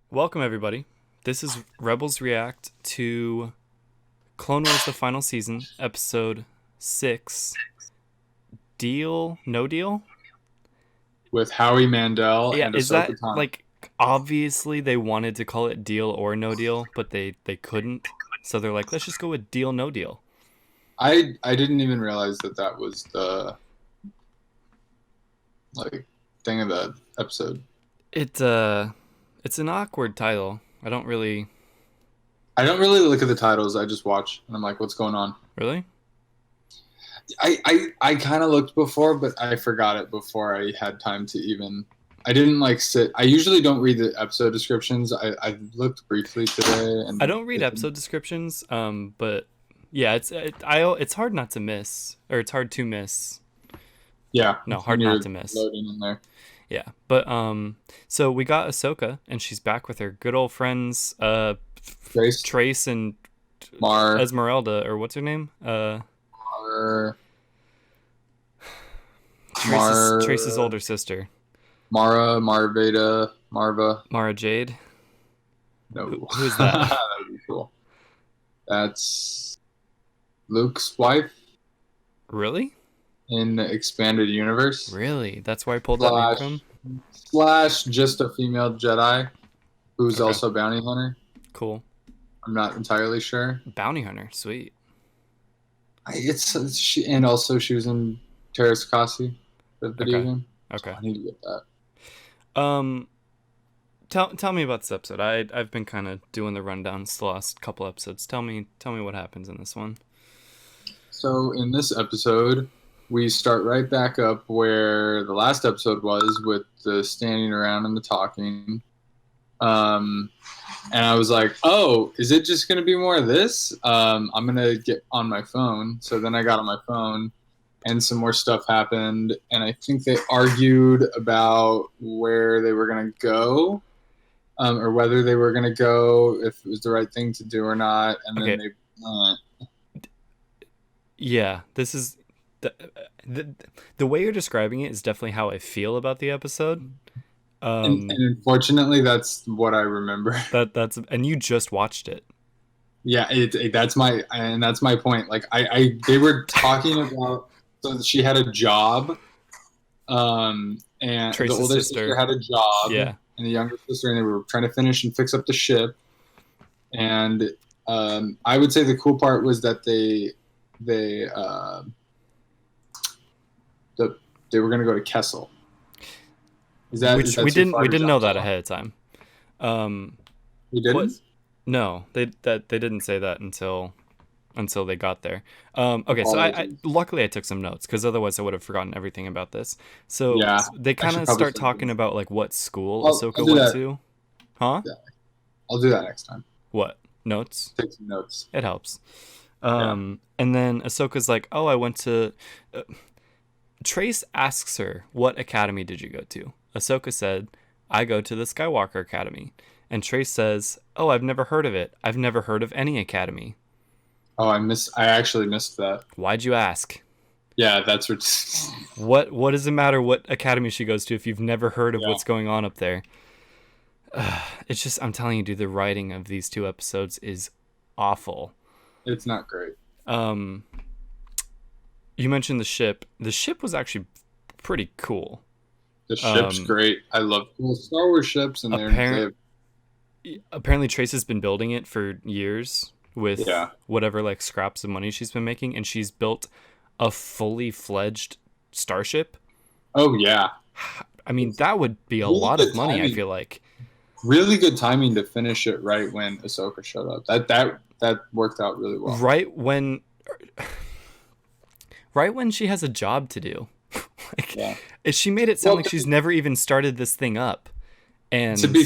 Welcome, everybody. This is Rebels React to Clone Wars The Final Season, Episode 6. Deal? No deal? With Howie Mandel Yeah, and is Ahsoka that, Tano. like, obviously they wanted to call it Deal or No Deal, but they couldn't. So they're like, let's just go with Deal, No Deal. I didn't even realize that was the like thing of the episode. It's an awkward title. I don't really... I don't really look at the titles. I just watch and I'm like, what's going on? Really? I kind of looked before, but I forgot it before I had time to even. I didn't like sit. I usually don't read the episode descriptions. I looked briefly today, I and don't read episode descriptions, but yeah, it's hard not to miss, or it's hard to miss. yeah, No, when hard not you're to miss. loading in there. Yeah, but so we got Ahsoka, and she's back with her good old friends, Grace, Trace and Mar, Esmeralda, or what's her name? Mar, Mar, Trace's older sister, Mara, Marveda, Marva. Mara Jade. No, Who's that? that would be cool. That's Luke's wife Really? in the expanded universe. Really? That's where I pulled that name Slash, from. slash, just a female Jedi who's Okay, also a bounty hunter. cool. I'm not entirely sure. Bounty hunter, sweet. It's she, and also she was in Terrace Kasi, the video Okay, game. So okay. I need to get that. Um, tell me about this episode. I've been kind of doing the rundowns the last couple episodes. Tell me what happens in this one. So in this episode, we start right back up where the last episode was with the standing around and the talking. Um, and I was like, "Oh, is it just going to be more of this?" I'm going to get on my phone. So then I got on my phone, and some more stuff happened. And I think they argued about where they were going to go, or whether they were going to go, if it was the right thing to do or not. And then Okay, they went. yeah, this is the, the the way you're describing it is definitely how I feel about the episode. And unfortunately, that's what I remember. That's and you just watched it. Yeah, that's my point. Like they were talking about, so she had a job, and the Trace's older sister sister. had a job, Yeah. and the younger sister, and they were trying to finish and fix up the ship. And I would say the cool part was that they the, they were going to go to Kessel. Is Which that too we far to didn't know jump that to? ahead of time. Um We what didn't. no, they didn't say that until they got there. Okay, so I Apologies. luckily I took some notes because otherwise I would have forgotten everything about this. So Yeah, they I kind should of probably start send talking this. about like what school I'll Ahsoka do went that. to. Huh? Yeah, I'll do that next time. What? Notes? Take some notes. It helps. Yeah. And then Ahsoka's like, "Oh, I went to." Trace asks her, "What academy did you go to?" Ahsoka said, "I go to the Skywalker Academy." And Trace says, "Oh, I've never heard of it. I've never heard of any academy." Oh, I actually missed that. Why'd you ask? Yeah, that's what. What does it matter what academy she goes to if you've never heard of Yeah, what's going on up there? It's just I'm telling you, dude, the writing of these two episodes is awful. it's not great. Um, you mentioned the ship. The ship was actually pretty cool. The ship's Um, great. I love cool Star Wars ships, and they apparent have, apparently Trace has been building it for years with yeah. whatever like scraps of money she's been making, and she's built a fully fledged starship. Oh yeah, I mean, it's that would be a really lot good of money, I timing. feel like. Really good timing to finish it right when Ahsoka showed up. That worked out really well. Right when right when she has a job to do. Like Yeah. she made it sound Well, like she's never even started this thing up. to And be,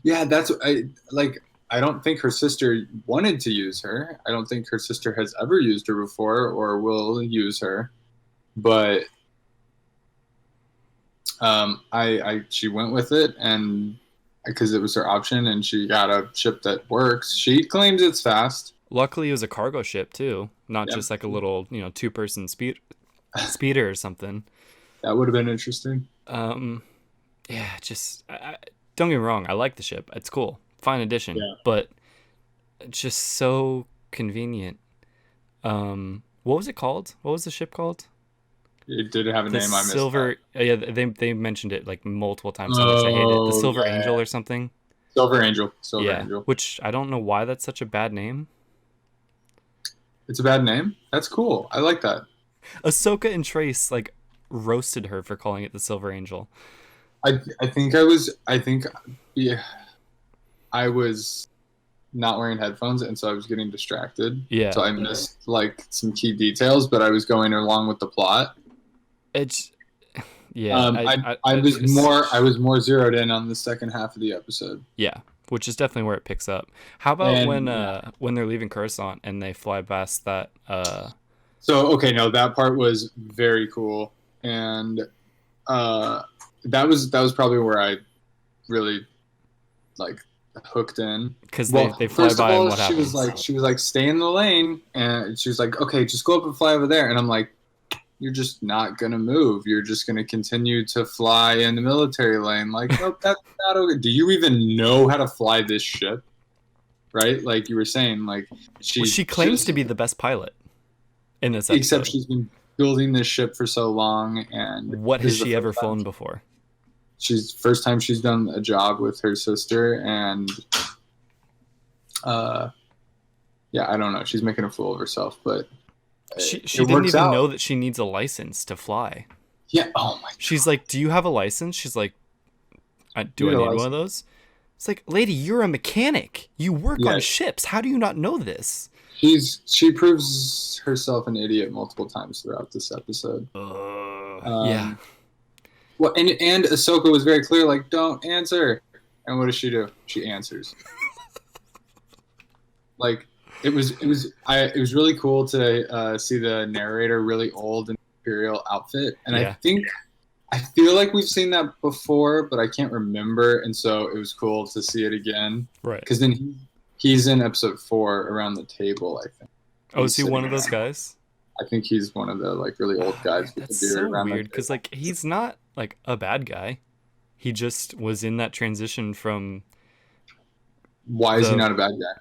yeah, that's I like. I don't think her sister wanted to use her. I don't think her sister has ever used her before or will use her. But she went with it, and because it was her option, and she got a ship that works. She claims it's fast. luckily it was a cargo ship too, not Yeah, just like a little, two-person speeder or something. that would have been interesting. Um, yeah, just don't get me wrong, I like the ship. It's cool. Fine addition. Yeah. But it's just so convenient. What was it called? What was the ship called? It did have a The name. I missed Silver. that. Yeah, they mentioned it like multiple times how much I hate it. The Oh, Silver yeah. Angel or something. Silver Angel. Silver Yeah, Angel. which I don't know why that's such a bad name. It's a bad name? That's cool. I like that. Ahsoka and Trace like roasted her for calling it the Silver Angel. I think I was yeah, I was not wearing headphones, and so I was getting distracted. Yeah, So I missed like some key details, but I was going along with the plot. it's yeah. I was more zeroed in on the second half of the episode. Yeah, which is definitely where it picks up. How about And when they're leaving Coruscant and they fly past that? so okay, no, that part was very cool, and that was probably where I really like hooked in. Because Well, they fly first by of all, and what happens? she was like, stay in the lane, and she was like, okay, just go up and fly over there, and I'm like, you're just not gonna move. You're just gonna continue to fly in the military lane. Like, nope, that's not okay. Do you even know how to fly this ship? Right? Like you were saying, like She claims to be the best pilot in this episode. except she's been building this ship for so long, and What has she ever flown before? She's first time she's done a job with her sister, and yeah, I don't know. She's making a fool of herself, but She didn't even know that she needs a license to fly. Yeah. Oh my. She's like, "Do you have a license?" She's like, "Do I need one of those?" It's like, lady, you're a mechanic. You work on ships. How do you not know this? She proves herself an idiot multiple times throughout this episode. Yeah. Well, and Ahsoka was very clear, like, don't answer. And what does she do? She answers. Like, it was really cool to see the narrator really old in Imperial outfit, and I feel like we've seen that before, but I can't remember, and so it was cool to see it again. Right. Because then he's in episode 4 around the table, I think. Oh, is he one of those guys? I think he's one of the like really old guys with That's the beard so around. Weird, because like he's not like a bad guy. He just was in that transition from. Why is he not a bad guy?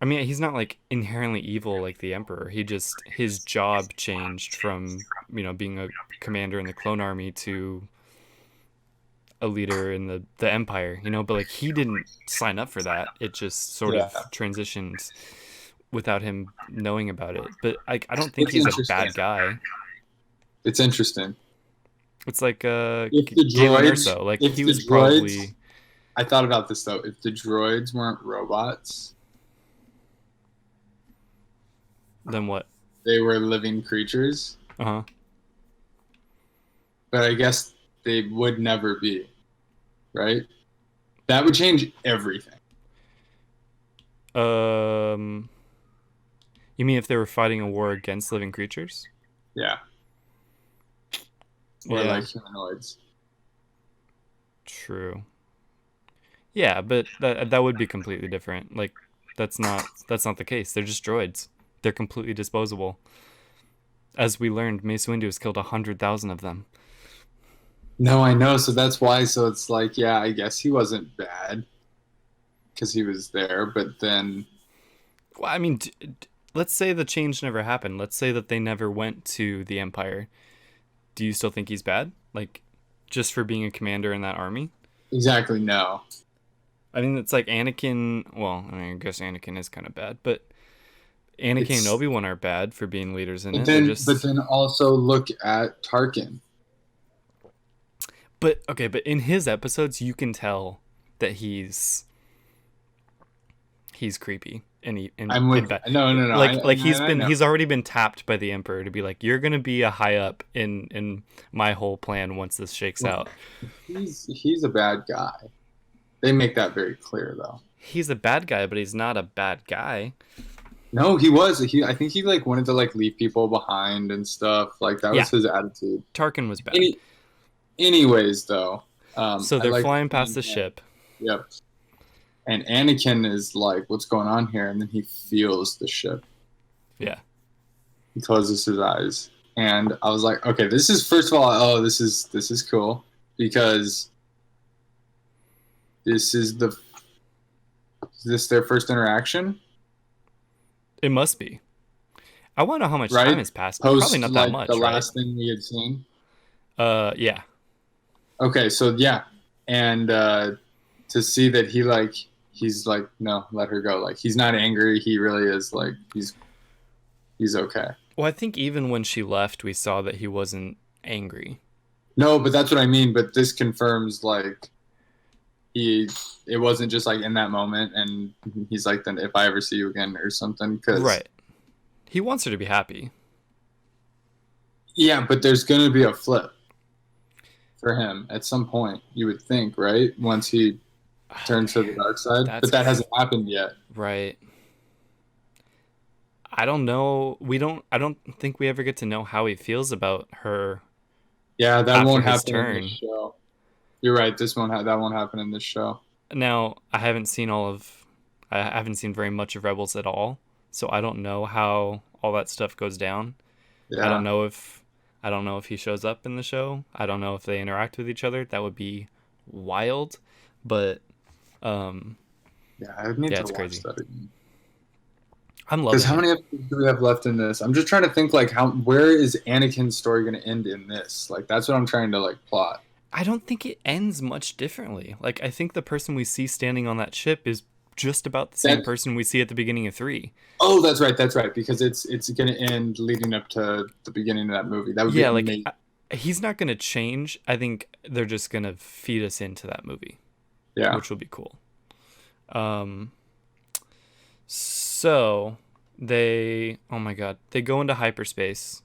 I mean, he's not like inherently evil like the Emperor. His job changed from, being a commander in the clone army to a leader in the Empire, but like he didn't sign up for that. It just sort of transitioned without him knowing about it. But I don't think he's a bad guy. It's interesting. It's like if the Galen droids, Erso. Like if he the was droids, probably. I thought about this though. If the droids weren't robots, Then what? They were living creatures. Uh-huh. But I guess they would never be, right? That would change everything. You mean if they were fighting a war against living creatures? Yeah. Or like humanoids. True. Yeah, but that would be completely different. Like that's not the case. They're just droids. They're completely disposable. As we learned, Mace Windu has killed 100,000 of them. No, I know. So that's why. So it's like, yeah, I guess he wasn't bad because he was there. But then, well, I mean, let's say the change never happened. Let's say that they never went to the Empire. Do you still think he's bad? Like, just for being a commander in that army? Exactly. No. I mean, it's like Anakin. Well, I mean, I guess Anakin is kind of bad, but Anakin and Obi-Wan are bad for being leaders in it. But then also look at Tarkin. But in his episodes, you can tell that he's creepy and I'm with bad. No. He's already been tapped by the Emperor to be like, you're gonna be a high up in my whole plan once this shakes out. He's a bad guy. They make that very clear, though. He's a bad guy, but he's not a bad guy. No, he was. I think he like wanted to like leave people behind and stuff. Like that was his attitude. Tarkin was bad. Anyways, though. So they're flying past the ship. Yep. And Anakin is like, "What's going on here?" And then he feels the ship. Yeah. He closes his eyes, and I was like, "Okay, this is first of all, this is cool." because this is their first interaction, It must be. I want to know how much time right? has passed. Probably Post not that like the much, right? last thing we had seen. Yeah. Okay, so yeah, and to see that he's like, no, let her go. Like he's not angry. He really is like he's okay. Well, I think even when she left, we saw that he wasn't angry. No, but that's what I mean. But this confirms like it wasn't just like in that moment, and he's like, then if I ever see you again or something, because Right. He wants her to be happy. yeah, but there's gonna be a flip for him at some point. You would think, right? Once he turns to the dark side, That's but that hasn't happened yet. right. I don't know. I don't think we ever get to know how he feels about her Yeah, that after won't his happen in this turn. show. You're right. That won't happen in this show. Now, I haven't seen very much of Rebels at all, so I don't know how all that stuff goes down. I don't Yeah, know if I don't know if he shows up in the show. I don't know if they interact with each other. That would be wild, but um yeah. I need yeah, to it's watch crazy. that again. I'm Because loving how it. many episodes do we have left in this? I'm just trying to think like where is Anakin's story going to end in this? Like that's what I'm trying to like plot. I don't think it ends much differently. Like I think the person we see standing on that ship is just about the same That person we see at the beginning of 3. oh, that's right. Because it's going to end leading up to the beginning of that movie. That would be Yeah, like amazing. he's not going to change. I think they're just going to feed us into that movie, Yeah. which will be cool. Um so oh my god, they go into hyperspace.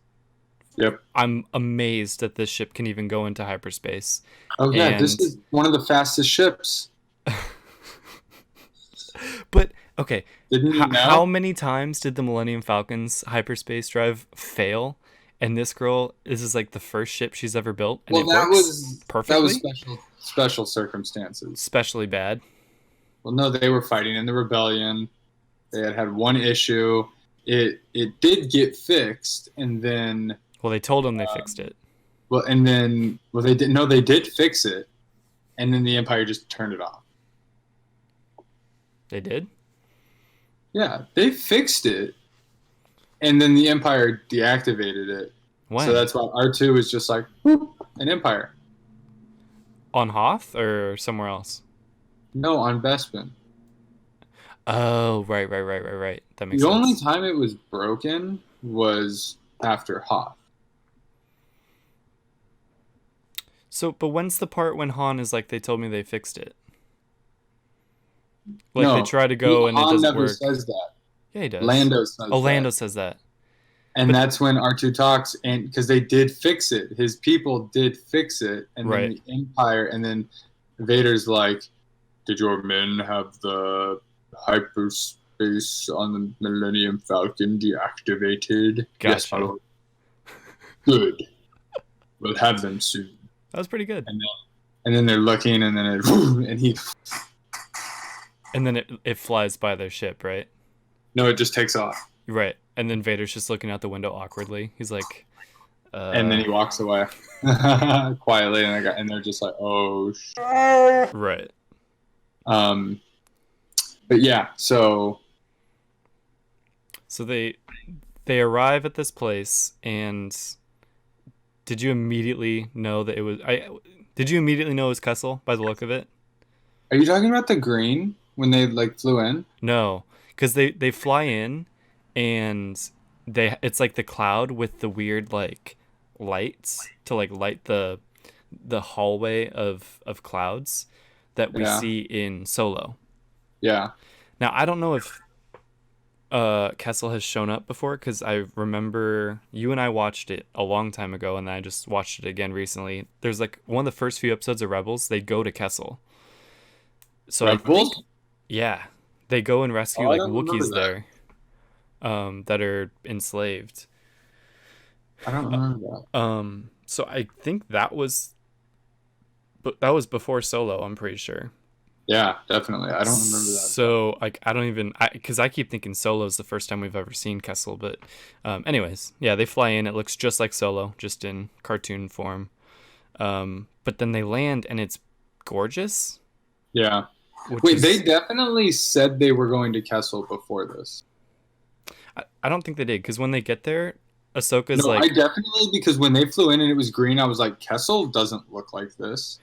Yep. I'm amazed that this ship can even go into hyperspace. Oh yeah, this And is one of the fastest ships. but okay, Didn't you how know? many times did the Millennium Falcon's hyperspace drive fail? And this is like the first ship she's ever built, and Well, it works that was perfectly. special circumstances. Especially bad. Well, no, they were fighting in the rebellion. They had one issue. It did get fixed, and then Well, they told them they fixed it. they didn't. No, they did fix it, and then the Empire just turned it off. They did. Yeah, they fixed it, and then the Empire deactivated it. When? So that's why R2 is just like whoop, an Empire. On Hoth or somewhere else? No, on Bespin. Oh, right. That makes The sense. only time it was broken was after Hoth. So, but when's the part when Han is like, they told me they fixed it? Like No, they try to go and it Han doesn't never work. says that. Yeah, he does. Lando says Oh, Lando that. says that. And But that's when R2 talks, and because they did fix it, his people did fix it, and right. then the Empire, and then Vader's like, "Did your men have the hyperspace on the Millennium Falcon deactivated?" Yes, my Gotcha. lord. Good. We'll have them soon. That was pretty good. And then they're looking, and then and he And then it flies by their ship, right? no, it just takes off, Right. And then Vader's just looking out the window awkwardly. He's like, and then he walks away quietly, and they're just like, "Oh." Right. Um, but yeah, so So they arrive at this place, and did you immediately know that it was did you immediately know it was Kessel by the look of it? are you talking about the green when they like flew in? No, because they fly in, and it's like the cloud with the weird like lights to like light the hallway of clouds that we Yeah, see in Solo. yeah. Now I don't know if Kessel has shown up before, because I remember you and I watched it a long time ago, and then I just watched it again recently. There's like one of the first few episodes of Rebels, they go to Kessel. So I think, Rebels? yeah, they go and rescue Oh, I like don't remember Wookiees that. there, that are enslaved. I don't remember that. So I think but that was before Solo, I'm pretty sure. Yeah, definitely. I don't remember that. So like I don't even because I keep thinking Solo is the first time we've ever seen Kessel, but anyways, yeah, they fly in. It looks just like Solo, just in cartoon form. But then they land and it's gorgeous. Yeah. Which Wait, is, they definitely said they were going to Kessel before this. I don't think they did, because when they get there, Ahsoka's No, I like, definitely, because when they flew in and it was green, I was like, Kessel doesn't look like this.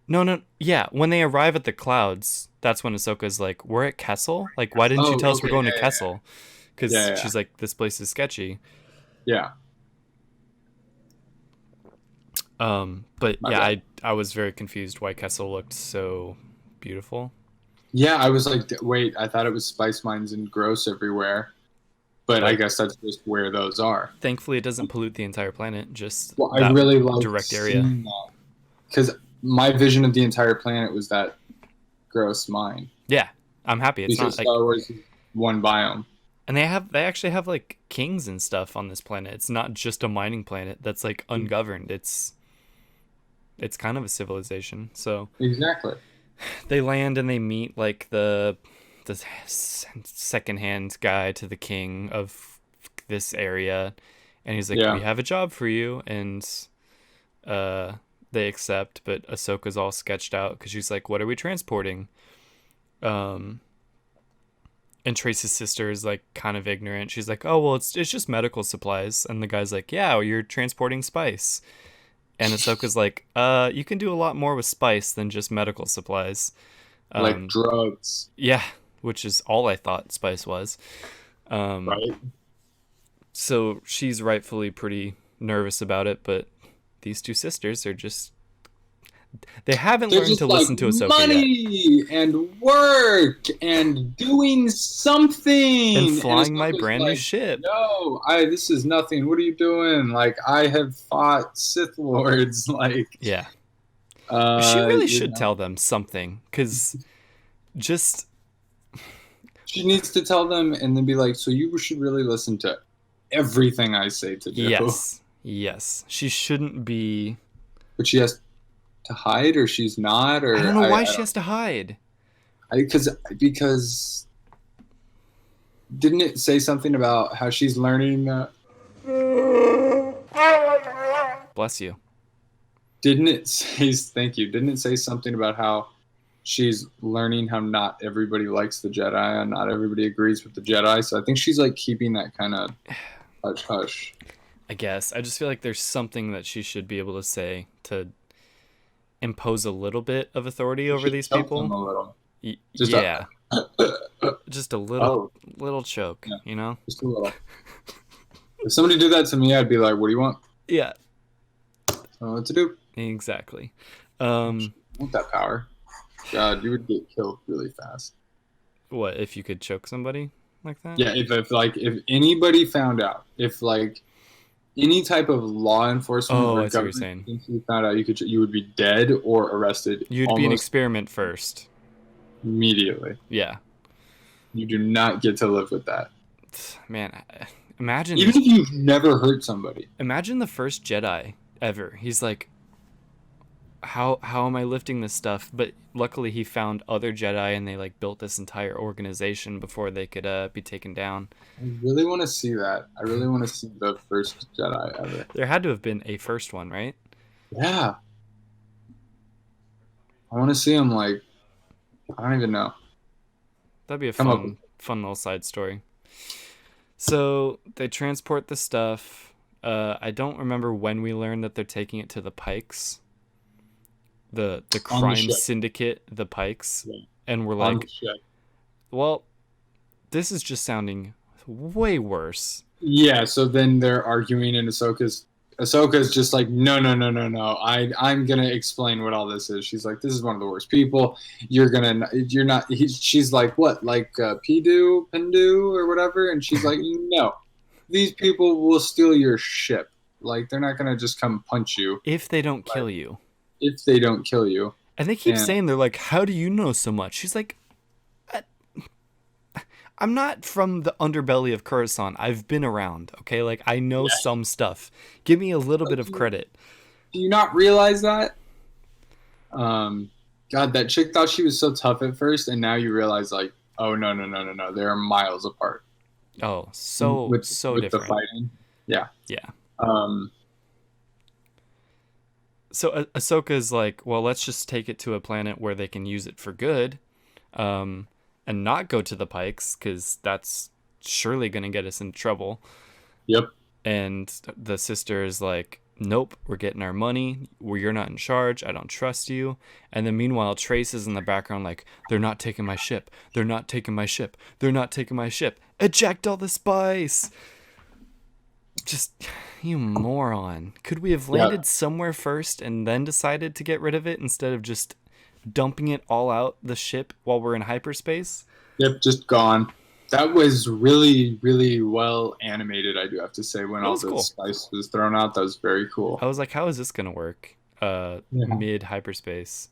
no, no, yeah. When they arrive at the clouds, that's when Ahsoka's like, "We're at Kessel. Like, why didn't you Oh, tell us we're okay, going to yeah, Kessel?" yeah, Because yeah, she's like, "This place is sketchy." yeah. But My yeah, bad. I was very confused why Kessel looked so beautiful. Yeah, I was like, wait, I thought it was spice mines and gross everywhere, but I But guess that's just where those are. thankfully, it doesn't pollute the entire planet, just Well, I that really like direct area. seeing that because my vision of the entire planet was that gross mine Yeah, I'm happy. It's because not like, Star Wars is one biome. and they actually have like kings and stuff on this planet. It's not just a mining planet that's like ungoverned. It's kind of a civilization. So Exactly. they land and they meet like the secondhand guy to the king of this area, and he's like, Yeah. "We have a job for you," and uh, they accept. But Ahsoka's all sketched out because she's like, "What are we transporting?" Um, and Trace's sister is like kind of ignorant. She's like, "Oh well, it's just medical supplies," and the guy's like, "Yeah, well, you're transporting spice." And Ahsoka's like, you can do a lot more with spice than just medical supplies." Like Um, drugs, yeah, which is all I thought spice was. Um, right? so she's rightfully pretty nervous about it, but these two sisters are just, they haven't They're learned just to like listen to Ahsoka yet. money and work and doing And something. And flying my Ahsoka's brand new like, ship. no, this is nothing. What are you doing? Like, I have fought Sith Lords. Like, Yeah. She really you should know, tell them something, because just, she needs to tell them and then be like, so you should really listen to everything I say to do. yes, yes. She shouldn't be. But she has to hide, or she's not, I don't or know I why she don't. has to hide. Because didn't it say something about how she's learning? Bless you. Didn't it say? Thank you. Didn't it say something about how she's learning how not everybody likes the Jedi and not everybody agrees with the Jedi? So I think she's like keeping that kind of hush hush. I guess. I just feel like there's something that she should be able to say to impose a little bit of authority You over should these choke them people. a little. Just Yeah, just a oh little choke, yeah, you know? just a little. If somebody did that to me, I'd be like, "What do you want? Yeah, I don't know what to do. exactly. I want that power." God, you would get killed really fast. What if you could choke somebody like that? Yeah, if anybody found out, if like any type of law enforcement Oh, or I see what you're government saying. agency found out, you would be dead or arrested You'd be an almost experiment first. immediately. Yeah, You do not get to live with that, man. Imagine even this. if you've never hurt somebody. Imagine the first Jedi ever. He's like, how am I lifting this stuff? But luckily he found other Jedi and they like built this entire organization before they could be taken down. I really want to see that. I really want to see the first Jedi ever. There had to have been a first one, right? Yeah, I want to see him. Like, I don't even know. That'd be a Come up with fun little side story. So they transport the stuff. I don't remember when we learned that they're taking it to the Pikes, the on the crime ship. syndicate, the Pikes, Yeah. and we're On like, the ship. well, this is just sounding way worse. Yeah, so then they're arguing, and Ahsoka's just like, no, no, no, no, no. I'm gonna explain what all this is. She's like, this is one of the worst people. You're not. She's like, what, like Pindu, or whatever, and she's like, no, these people will steal your ship. Like, they're not gonna just come punch you If they don't kill like, you. if they don't kill you. And they keep And saying, they're like, how do you know so much? She's like, I'm not from the underbelly of Coruscant. I've been around, okay? Like, I know yeah. some stuff. Give me a little bit of credit. Do you not realize that? God, that chick thought she was so tough at first, and now you realize, like, oh no, no, no, no, no, they are miles apart. Oh, so with so the different. fighting. Yeah. Yeah. Um, So Ahsoka's like, well, let's just take it to a planet where they can use it for good, um, and not go to the Pikes because that's surely gonna get us in trouble. Yep. And the sister is like, nope, we're getting our money. You're not in charge. I don't trust you. And then meanwhile, Trace is in the background like, they're not taking my ship. They're not taking my ship. They're not taking my ship. Eject all the spice. Just, you moron. Could we have Yeah. landed somewhere first and then decided to get rid of it instead of just dumping it all out the ship while we're in hyperspace? Yep. Just gone. That was really, really well animated, I do have to say, when That all was the cool. spice was thrown out. That was very cool. I was like, how is this going to work? Yeah. Mid hyperspace.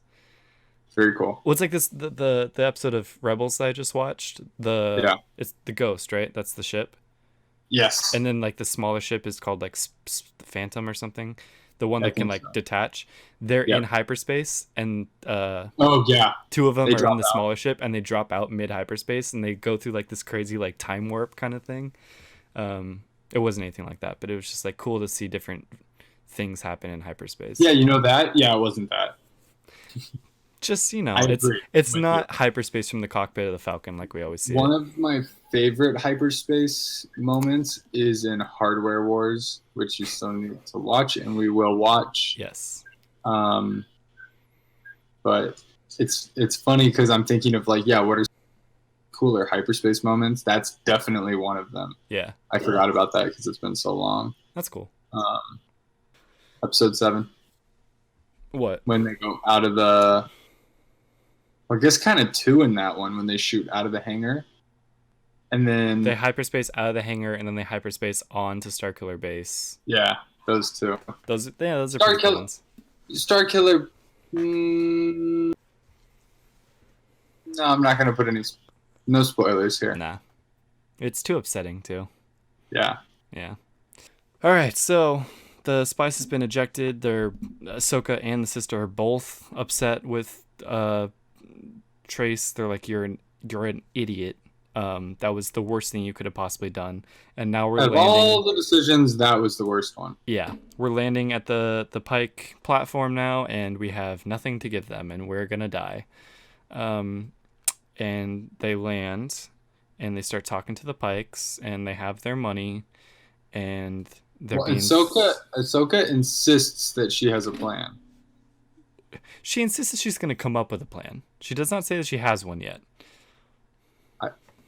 Very cool. Well, it's like this the episode of Rebels that I just watched. Yeah. It's the Ghost, right? That's the ship. Yes. And then like the smaller ship is called like Phantom or something. The one I that can think like so. detach. They're Yep. in hyperspace, and Oh, yeah. two of them They are in dropped the out. smaller ship, and they drop out mid hyperspace, and they go through like this crazy like time warp kind of thing. It wasn't anything like that, but it was just like cool to see different things happen in hyperspace. Yeah, you know that? Yeah, it wasn't that. Just I it's agree it's with you. not hyperspace from the cockpit of the Falcon like we always see One it. of my favorite hyperspace moments is in Hardware Wars, which you still need to watch, and we will watch. Yes. Um, but it's funny because I'm thinking of like, yeah, what are cooler hyperspace moments? That's definitely one of them. Yeah. I forgot about that because it's been so long. That's cool. Episode 7, What? when they go out of the, I guess kind of 2 in that one when they shoot out of the hangar, and then They hyperspace out of the hangar and then they hyperspace on to Starkiller Base. yeah, those 2. Those are pretty cool ones. Star Killer. No, I'm not gonna put no spoilers here. Nah. It's too upsetting too. Yeah. Yeah. Alright, so the spice has been ejected. Ahsoka and the sister are both upset with Trace. They're like, you're an idiot. That was the worst thing you could have possibly done. And now we're Out of landing. all the decisions, that was the worst one. Yeah, we're landing at the Pike platform now, and we have nothing to give them, and we're gonna die. And they land, and they start talking to the Pikes, and they have their money, and they're Well, being. Ahsoka insists that she has a plan. She insists that she's gonna come up with a plan. She does not say that she has one yet.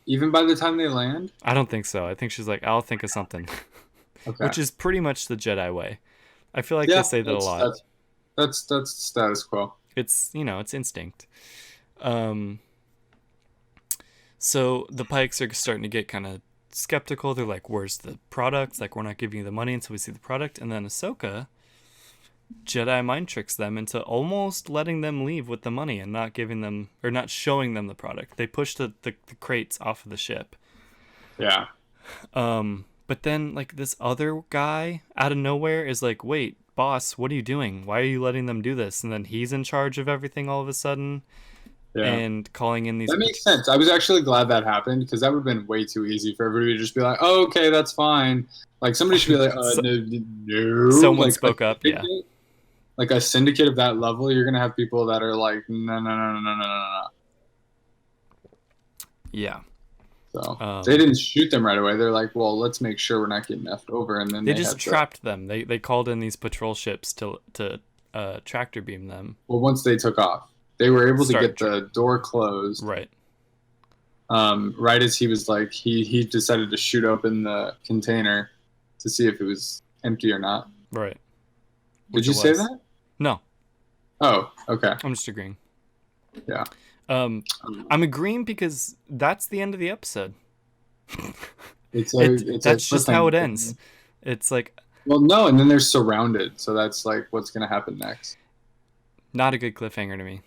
Even by the time they land? I don't think so. I think she's like, I'll think of something, Okay. which is pretty much the Jedi way. I feel like Yeah, they say that a lot. That's status quo. It's it's instinct. So the Pikes are starting to get kind of skeptical. They're like, where's the product? Like, we're not giving you the money until we see the product. And then Ahsoka Jedi mind tricks them into almost letting them leave with the money and not giving them, or not showing them the product. They push the crates off of the ship. Yeah. But then like this other guy out of nowhere is like, wait, boss, what are you doing? Why are you letting them do this? And then he's in charge of everything all of a sudden. Yeah. And calling in these. That makes sense. I was actually glad that happened because that would have been way too easy for everybody to just be like, oh, okay, that's fine. Like somebody should be like, no. Someone like, spoke up, yeah. Like a syndicate of that level, you're gonna have people that are like, no. Yeah. So they didn't shoot them right away. They're like, well, let's make sure we're not getting effed over, and then they just trapped them. They called in these patrol ships to tractor beam them. Well, once they took off, they were able to get the door closed. Right. Right as he was like, he decided to shoot open the container to see if it was empty or not. Right. Did you say that? No. Oh, okay. I'm just agreeing. Yeah. I'm agreeing because that's the end of the episode. That's just how it ends. It's like, well, no, and then they're surrounded, so that's like what's gonna happen next. Not a good cliffhanger to me.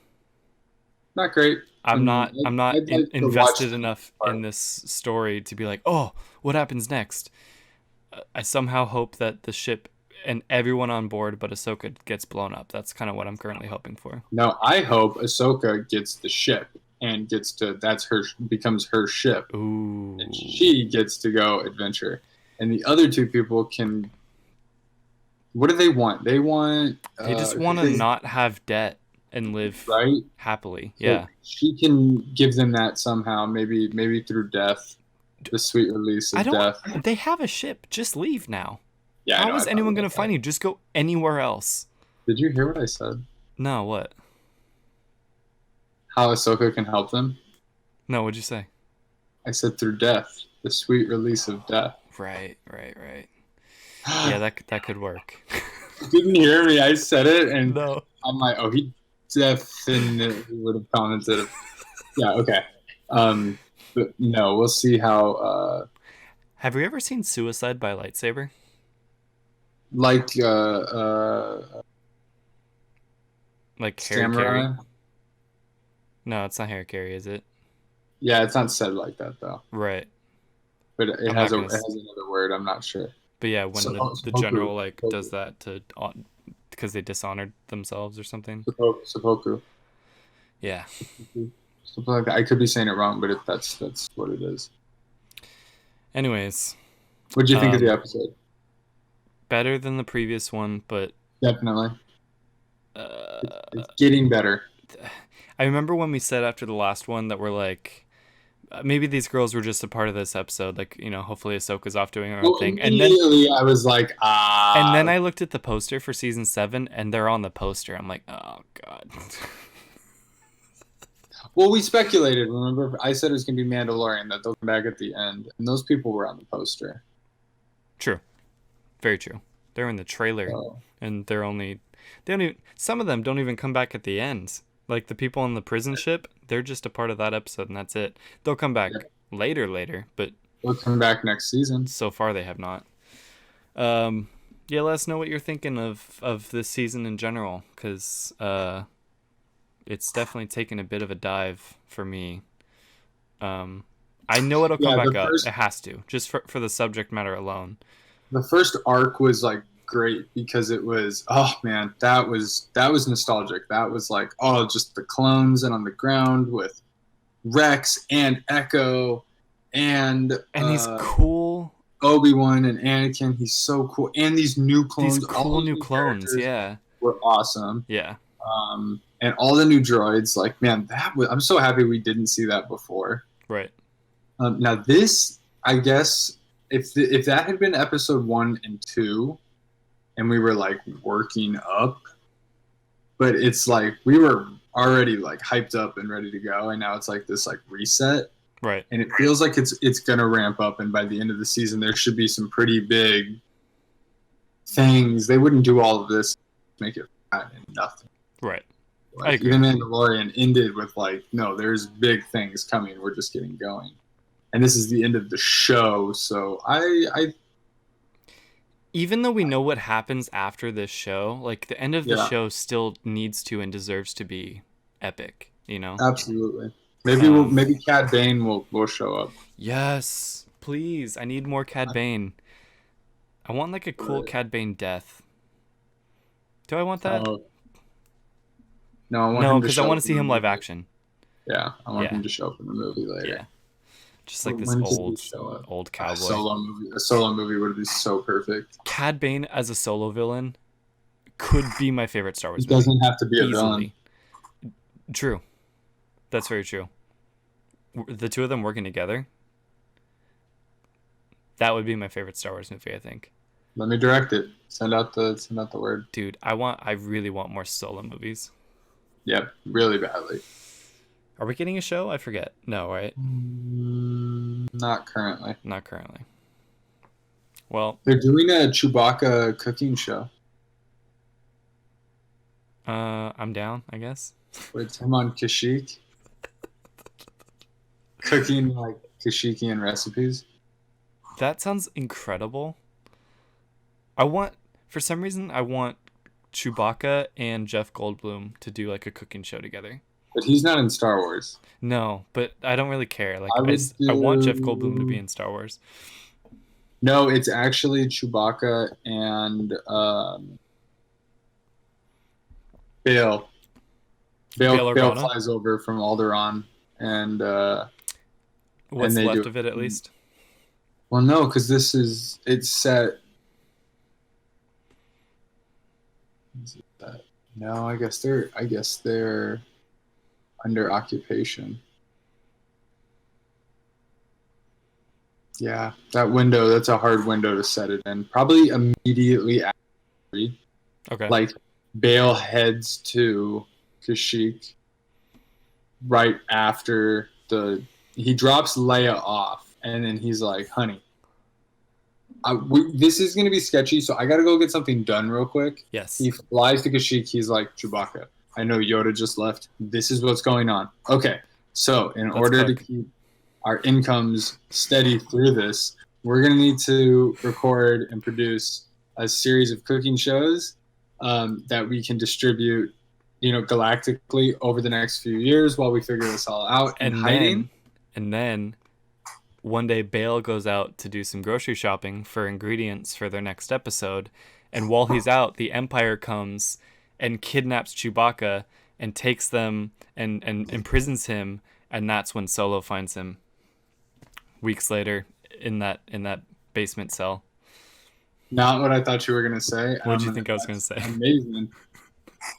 Not great. I'm not invested enough in this story to be like, oh, what happens next? I somehow hope that the ship and everyone on board but Ahsoka gets blown up. That's kind of what I'm currently hoping for. No, I hope Ahsoka gets the ship and becomes her ship. Ooh. And she gets to go adventure. And the other two people can What do they want? They want. They just want to not have debt and live right. happily. So Yeah. she can give them that somehow. Maybe through death, the sweet release I of don't. death. They have a ship. Just leave now. Yeah, I know. How I is thought anyone about gonna find that. you? Just go anywhere else. Did you hear what I said? No, what? How Ahsoka can help them? No, what'd you say? I said through death, the sweet release of death. Right. Yeah, that could work. Didn't hear me. I said it, and No. I'm like, oh, he definitely would have commented. Yeah, okay. But no, we'll see how. Have you ever seen Suicide by Lightsaber? Like Like Harry Carey? Samurai. No, it's not Harry Carey, is it? Yeah, it's not said like that though. Right. But it I'm has not a gonna. it has another word. I'm not sure. But yeah, when the Seppuku. general like does that to because they dishonored themselves or something. Seppuku. Yeah. Something like that. I could be saying it wrong, but that's what it is. Anyways, What do you think of the episode? better than the previous one, but Definitely. uh, It's getting better. I remember when we said after the last one that we're like, maybe these girls were just a part of this episode. Like, hopefully Ahsoka's off doing her own thing. And then immediately I was like, and then I looked at the poster for season 7, and they're on the poster. I'm like, oh god. Well, we speculated. Remember, I said it was gonna be Mandalorian, that they'll come back at the end, and those people were on the poster. True, very true. They're in the trailer, and they don't even. Some of them don't even come back at the end. Like the people on the prison ship, they're just a part of that episode, and that's it. They'll come back later, but they'll come back next season. So far, they have not. Yeah, let us know what you're thinking of this season in general, because it's definitely taken a bit of a dive for me. I know it'll come back up. It has to, just for the subject matter alone. The first arc was like great because it was, oh man, that was nostalgic. That was like, oh, just the clones and on the ground with Rex and Echo and he's cool. Obi-Wan and Anakin, he's so cool. And these new clones, these cool new clones, yeah, were awesome. Yeah. And all the new droids, like, man, I'm so happy we didn't see that before. Right. Now this, I guess, if that had been episode 1 and 2, and we were like working up, but it's like we were already like hyped up and ready to go, and now it's like this like reset. Right. And it feels like it's gonna ramp up, and by the end of the season, there should be some pretty big things. They wouldn't do all of this, make it fat and nothing. Right. Like, I agree. Even Mandalorian ended with like, no, there's big things coming. We're just getting going, and this is the end of the show. So I even though we know what happens after this show, like the end of the show still needs to and deserves to be epic. Absolutely. Maybe Cad Bane will show up. Yes, please. I need more Cad Bane. I want like a cool Cad Bane death. Do I want that? No, I want him to because I want to see him live action. Yeah, I want him to show up in the movie later. Yeah, just like this old cowboy. A solo movie would be so perfect. Cad Bane as a solo villain could be my favorite Star Wars movie. He doesn't have to be a villain. True. That's very true. The two of them working together, that would be my favorite Star Wars movie, I think. Let me direct it. Send out the word. Dude, I really want more solo movies. Yep, really badly. Are we getting a show? I forget. No, right? Not currently. Well, they're doing a Chewbacca cooking show. I'm down, I guess. With him on Kashyyyk. Cooking like Kashyykian recipes. That sounds incredible. For some reason, I want Chewbacca and Jeff Goldblum to do like a cooking show together. But he's not in Star Wars. No, but I don't really care. Like I want Jeff Goldblum to be in Star Wars. No, it's actually Chewbacca and Bail. Bail flies over from Alderaan, and what's left of it at least. Well, no, because it's set. Is that? No, I guess they're under occupation. Yeah, that window, that's a hard window to set it in. Probably immediately after, Okay. like, Bale heads to Kashyyyk right after he drops Leia off, and then he's like, "Honey, this is gonna be sketchy, so I gotta go get something done real quick." Yes. He flies to Kashyyyk. He's like, "Chewbacca, I know Yoda just left. This is what's going on." Okay, so in Let's order to cook. keep our incomes steady through this, we're gonna need to record and produce a series of cooking shows that we can distribute, galactically over the next few years while we figure this all out in And hiding. then, and then one day Bale goes out to do some grocery shopping for ingredients for their next episode, and while he's out, the Empire comes and kidnaps Chewbacca and takes them and imprisons him, and that's when Solo finds him weeks later in that basement cell. Not what I thought you were gonna say. What did you think I was gonna say? Amazing.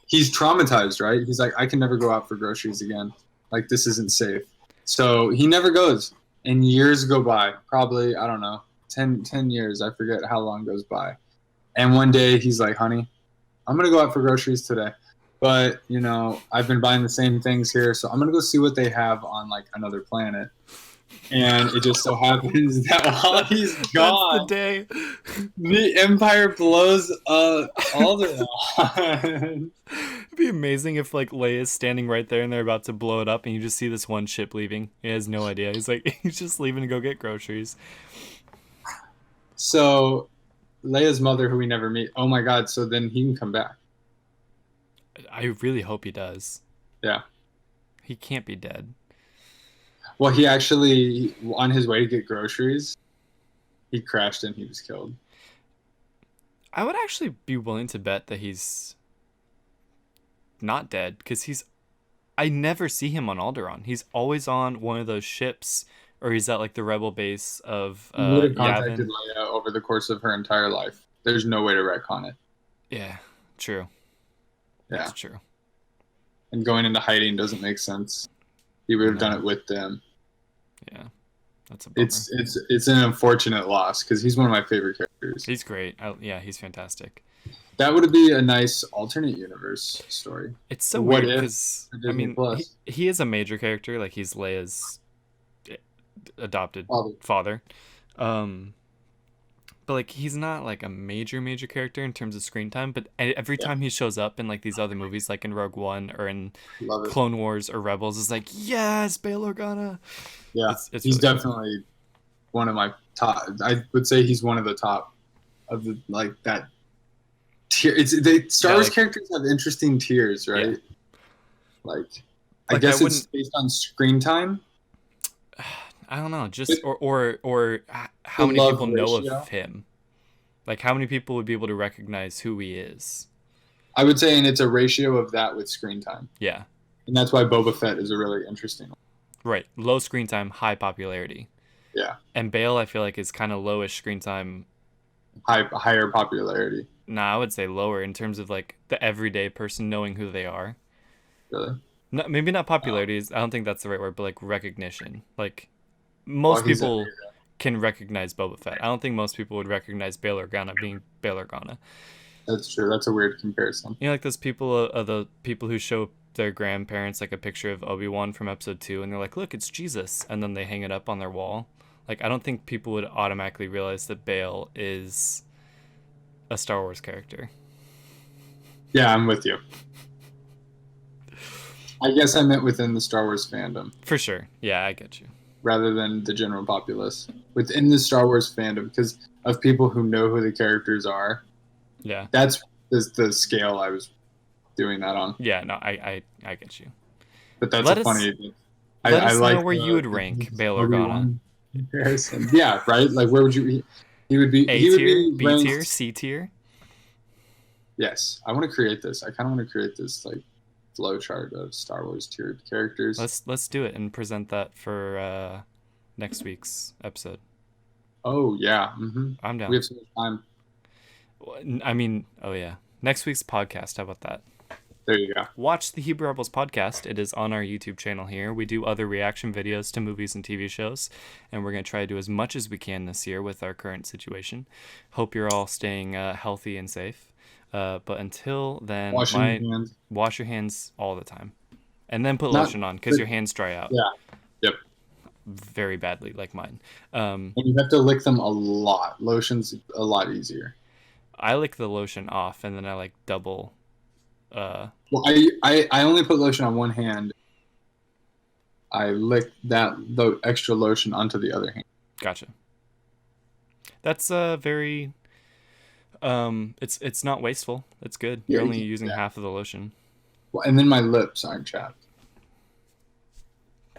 He's traumatized, right? He's like, I can never go out for groceries again. Like, this isn't safe. So he never goes. And years go by. Probably, I don't know, 10 years. I forget how long goes by. And one day he's like, honey, I'm going to go out for groceries today. But, I've been buying the same things here. So I'm going to go see what they have on, like, another planet. And it just so happens that while he's gone, That's the day. the Empire blows up Alderaan. It'd be amazing if like Leia's standing right there and they're about to blow it up, and you just see this one ship leaving. He has no idea. He's like he's just leaving to go get groceries. So Leia's mother, who we never meet. Oh my God! So then he can come back. I really hope he does. Yeah. He can't be dead. Well, he actually, on his way to get groceries, he crashed and he was killed. I would actually be willing to bet that he's not dead, because I never see him on Alderaan. He's always on one of those ships, or he's at like the rebel base of He would have contacted Yavin. Leia over the course of her entire life. There's no way to retcon it. Yeah, true. Yeah. That's true. And going into hiding doesn't make sense. He would have done it with them. Yeah, that's a bummer. It's an unfortunate loss because he's one of my favorite characters. He's great. Yeah, he's fantastic. That would be a nice alternate universe story. It's so weird because I mean, Plus? he is a major character. Like he's Leia's adopted father. But like he's not like a major character in terms of screen time. But every time he shows up in like these other movies, like in Rogue One or in Clone Wars or Rebels, it's like, yes, Bail Organa. Yeah, it's he's really definitely one of my top. I would say he's one of the top of the like that tier. Star Wars characters have interesting tiers, right? Yeah. I guess it's based on screen time. I don't know, just or how many people know of him. Like how many people would be able to recognize who he is? I would say, and it's a ratio of that with screen time. Yeah. And that's why Boba Fett is a really interesting one. Right. Low screen time, high popularity. Yeah. And Bale, I feel like, is kind of lowish screen time. Higher popularity. Nah, I would say lower in terms of like the everyday person knowing who they are. Really? No, maybe not popularity. I don't think that's the right word, but like recognition. Like most people can recognize Boba Fett. I don't think most people would recognize Bail Organa being Bail Organa. That's true. That's a weird comparison. You know, like those people, the people who show their grandparents like a picture of Obi-Wan from episode 2, and they're like, look, it's Jesus, and then they hang it up on their wall. Like I don't think people would automatically realize that Bail is a Star Wars character. Yeah, I'm with you. I guess I meant within the Star Wars fandom. For sure. Yeah, I get you. Rather than the general populace. Within the Star Wars fandom, because of people who know who the characters are. Yeah. That's the scale I was doing that on. Yeah, no, I get you. But that's funny. Let us know where you would rank Bail Organa. Comparison. Yeah, right? Like where would you he would be A tier, B tier, C tier? Yes. I want to create this. I kind of want to create this like flow chart of Star Wars tiered characters. Let's do it and present that for next week's episode. Oh yeah. Mm-hmm. I'm down. We have so much time. I mean, oh yeah. Next week's podcast. How about that? There you go. Watch the Hebrew Rebels podcast. It is on our YouTube channel here. We do other reaction videos to movies and TV shows, and we're going to try to do as much as we can this year with our current situation. Hope you're all staying healthy and safe. But until then, Wash your hands all the time. And then put Not- lotion on because your hands dry out. Yeah. Yep. Very badly, like mine. And you have to lick them a lot. Lotion's a lot easier. I lick the lotion off, and then I like double... Well, I only put lotion on one hand. I lick the extra lotion onto the other hand. Gotcha. That's very. It's not wasteful. It's good. You're only using half of the lotion. Well, and then my lips aren't chapped.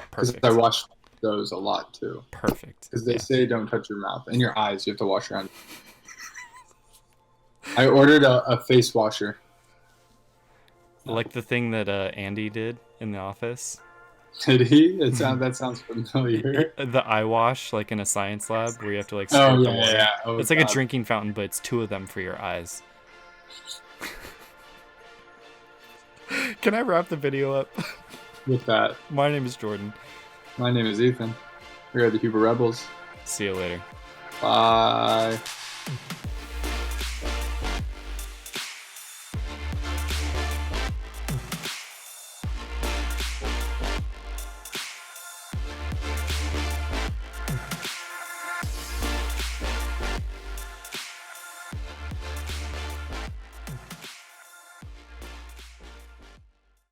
Perfect. I wash those a lot too. Perfect. Because they say don't touch your mouth and your eyes. You have to wash your hands. I ordered a face washer. Like the thing that Andy did in the office. Did he? That sounds familiar. The eye wash, like in a science lab, where you have to like. Oh them yeah. Oh, it's like a drinking fountain, but it's 2 of them for your eyes. Can I wrap the video up? With that, My name is Jordan. my name is Ethan. We are the Hebrew Rebels. See you later. Bye.